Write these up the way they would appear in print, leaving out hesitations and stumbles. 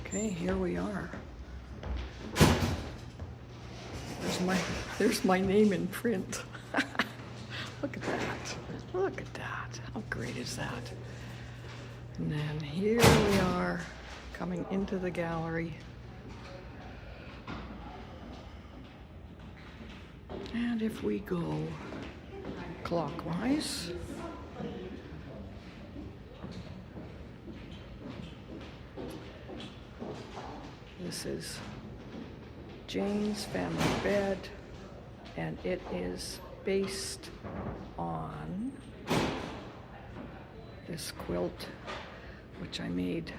Okay, here we are. There's my name in print. Look at that. Look at that. How great is that? And then here we are coming into the gallery. And if we go clockwise, this is Jane's family bed, and it is based on this quilt, which I made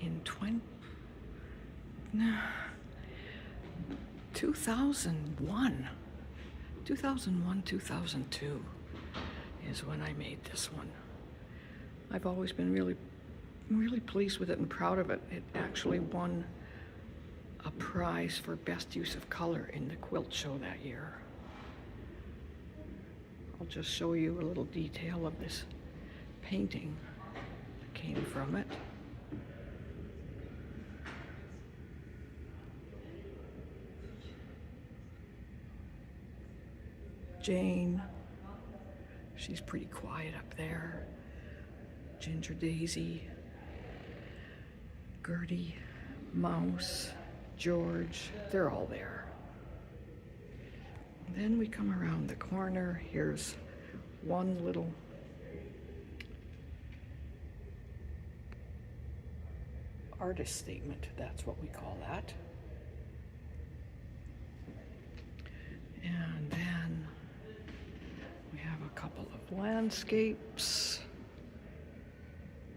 in 2001, 2002 is when I made this one. I've always been really pleased with it and proud of it. It actually won a prize for best use of color in the quilt show that year. I'll just show you a little detail of this painting that came from it. Jane, she's pretty quiet up there. Ginger Daisy, Gertie, Mouse, George, they're all there. Then we come around the corner. Here's one little artist statement, that's what we call that. And then we have a couple of landscapes.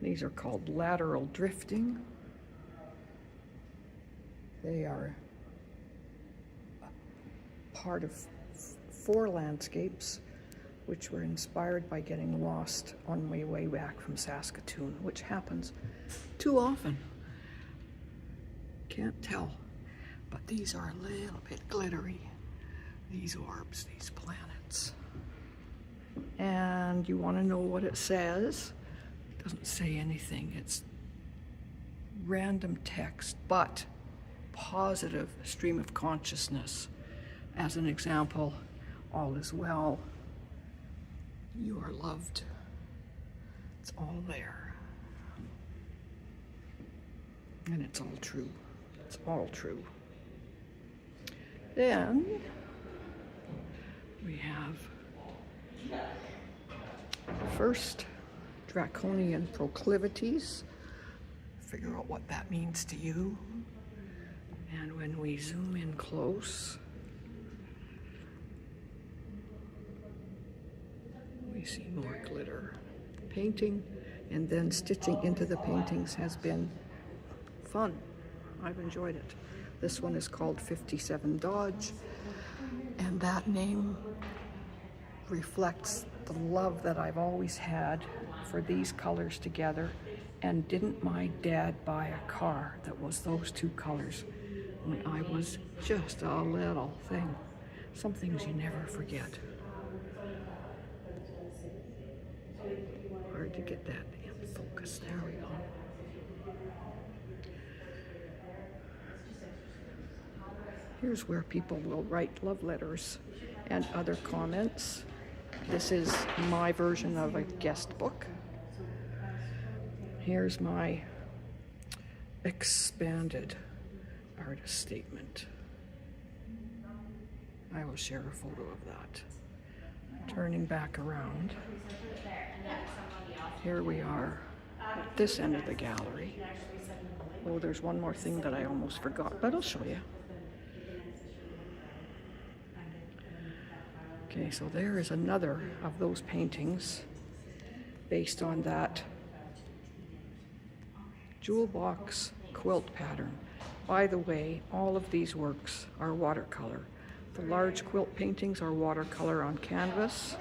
These are called lateral drifting. They are part of 4 landscapes which were inspired by getting lost on my way back from Saskatoon, which happens too often. Can't tell, but these are a little bit glittery. These orbs, these planets. And you want to know what it says? It doesn't say anything. It's random text, but positive stream of consciousness. As an example, all is well. You are loved. It's all there. And it's all true. It's all true. Then we have first draconian proclivities. Figure out what that means to you. And when we zoom in close, we see more glitter. Painting and then stitching into the paintings has been fun. I've enjoyed it. This one is called 57 Dodge, and that name reflects the love that I've always had for these colors together. And didn't my dad buy a car that was those 2 colors when I was just a little thing? Some things you never forget. Hard to get that in focus. There we go. Here's where people will write love letters and other comments. This is my version of a guest book. Here's my expanded artist statement. I will share a photo of that. Turning back around, here we are at this end of the gallery. Oh, there's one more thing that I almost forgot, but I'll show you. Okay, so there is another of those paintings based on that jewel box quilt pattern. By the way, all of these works are watercolor. The large quilt paintings are watercolor on canvas,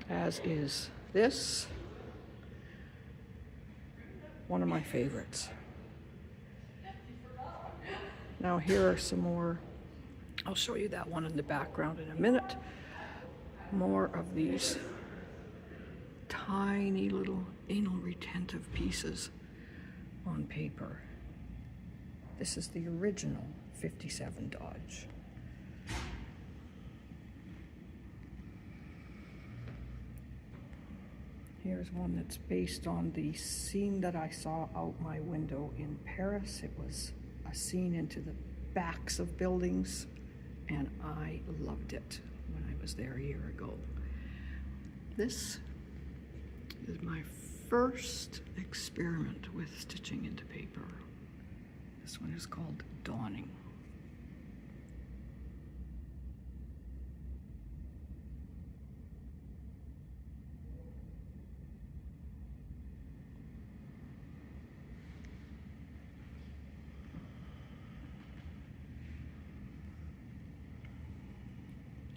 as is this, one of my favorites. Now here are some more. I'll show you that one in the background in a minute. More of these tiny little anal retentive pieces on paper. This is the original 57 Dodge. Here's one that's based on the scene that I saw out my window in Paris. It was a scene into the backs of buildings, and I loved it when I was there a year ago. This is my first experiment with stitching into paper. This one is called Dawning.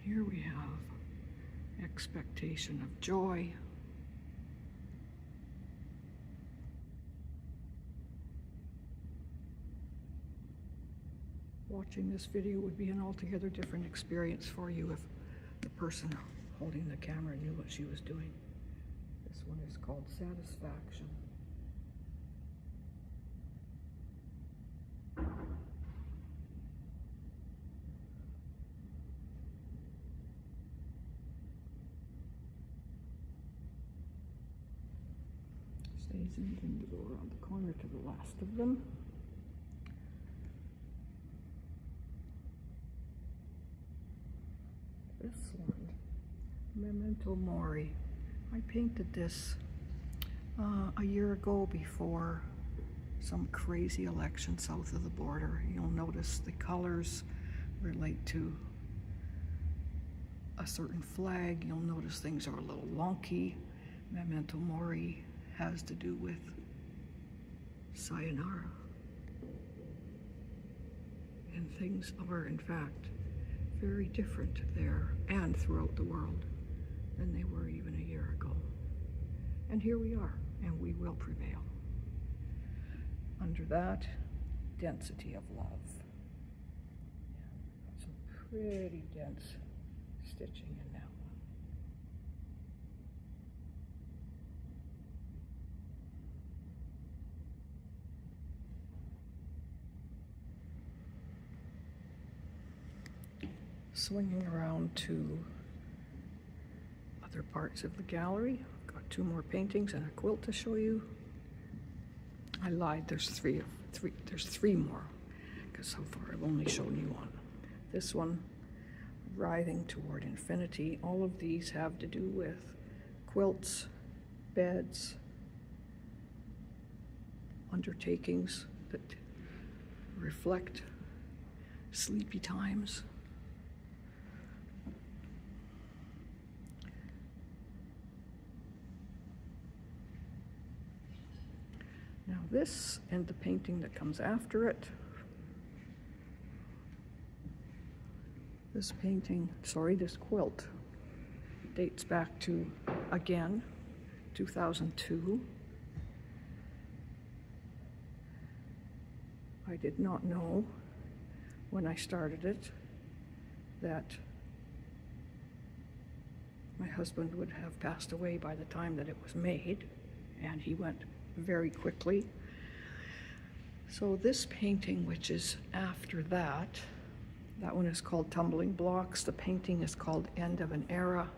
Here we have expectation of joy. Watching this video would be an altogether different experience for you if the person holding the camera knew what she was doing. This one is called Satisfaction. Stays in to go around the corner to the last of them. This one, Memento Mori. I painted this a year ago before some crazy election south of the border. You'll notice the colors relate to a certain flag. You'll notice things are a little wonky. Memento Mori has to do with sayonara. And things are, in fact, very different there and throughout the world than they were even a year ago. And here we are, and we will prevail. Under that, density of love. Got some pretty dense stitching in that one. Swinging around to other parts of the gallery. I've got two more paintings and a quilt to show you. I lied, there's three more, because so far I've only shown you one. This one, Writhing Toward Infinity. All of these have to do with quilts, beds, undertakings that reflect sleepy times. Now this and the painting that comes after it. This quilt dates back to, again, 2002. I did not know when I started it that my husband would have passed away by the time that it was made, and he went very quickly. So this painting, which is after that one is called Tumbling Blocks. The painting is called End of an Era,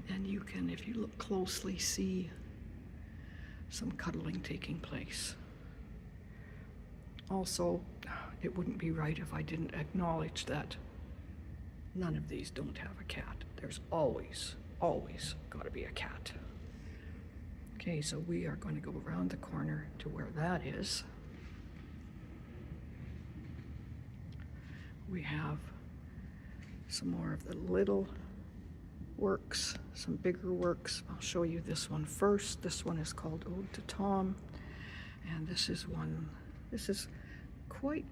and you can, if you look closely, see some cuddling taking place. Also, it wouldn't be right if I didn't acknowledge that none of these don't have a cat. There's always got to be a cat. Okay, so we are going to go around the corner to where that is. We have some more of the little works, some bigger works. I'll show you this one first. This one is called Ode to Tom, and this is quite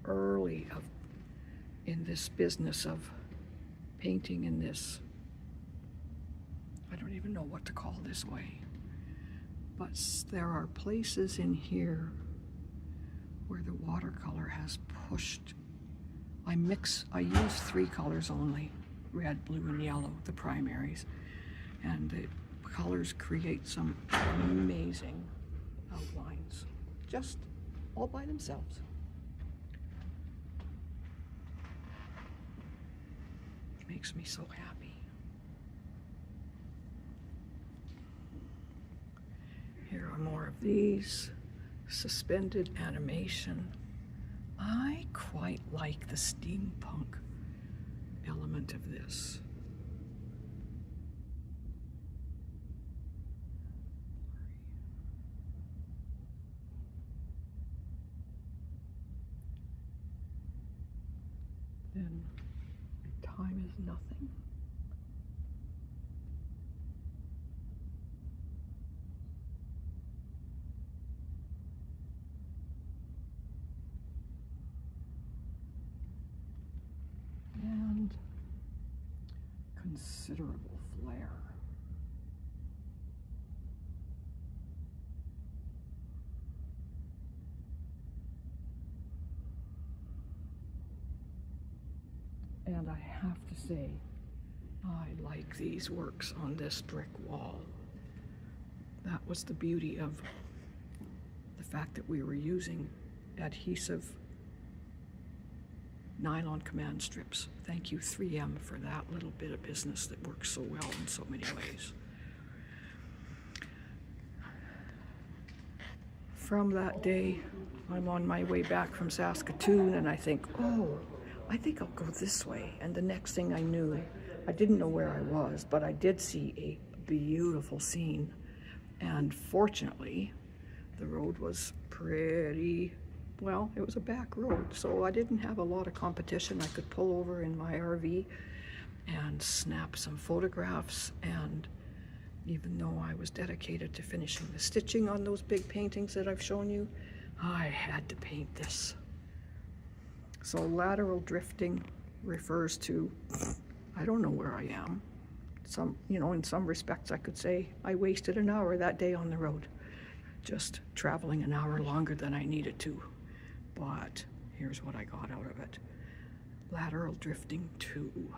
early in this business of painting in this, I don't even know what to call this way. But there are places in here where the watercolor has pushed. I use three colors only, red, blue, and yellow, the primaries. And the colors create some amazing outlines. just all by themselves. It makes me so happy. Here are more of these. Suspended animation. I quite like the steampunk element of this. Then time is nothing. And considerable flair. And I have to say, I like these works on this brick wall. That was the beauty of the fact that we were using adhesive nylon command strips. Thank you 3M for that little bit of business that works so well in so many ways. From that day, I'm on my way back from Saskatoon and I think, oh, I think I'll go this way. And the next thing I knew, I didn't know where I was, but I did see a beautiful scene. And fortunately, the road was pretty, well, it was a back road, so I didn't have a lot of competition. I could pull over in my RV and snap some photographs. And even though I was dedicated to finishing the stitching on those big paintings that I've shown you, I had to paint this. So lateral drifting refers to, I don't know where I am. In some respects I could say I wasted an hour that day on the road, just traveling an hour longer than I needed to. But here's what I got out of it. Lateral drifting 2.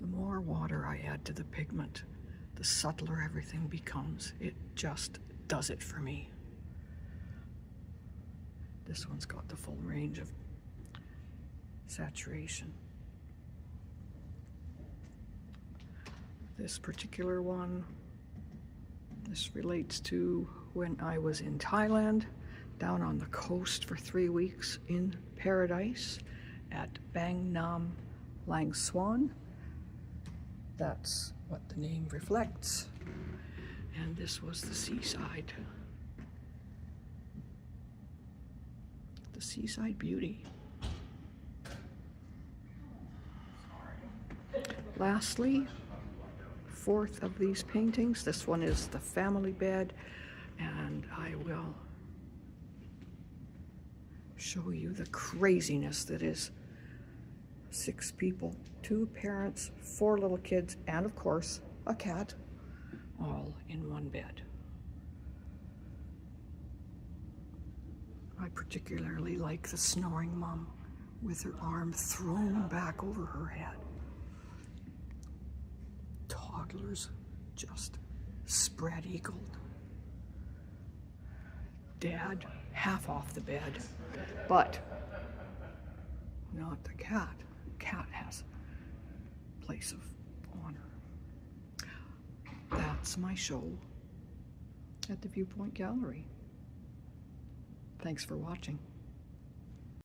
The more water I add to the pigment, the subtler everything becomes. It just does it for me. This one's got the full range of saturation. This particular one, this relates to when I was in Thailand, down on the coast for 3 weeks in paradise at Bang Nam Lang Swan. That's what the name reflects. And this was the seaside. The seaside beauty. Lastly, 4th of these paintings. This one is the family bed, and I will show you the craziness that is 6 people, 2 parents, 4 little kids, and of course, a cat, all in one bed. I particularly like the snoring mom with her arm thrown back over her head. Toddlers just spread-eagled. Dad half off the bed, but not the cat. Cat has a place of honor. That's my show at the Viewpoint Gallery. Thanks for watching.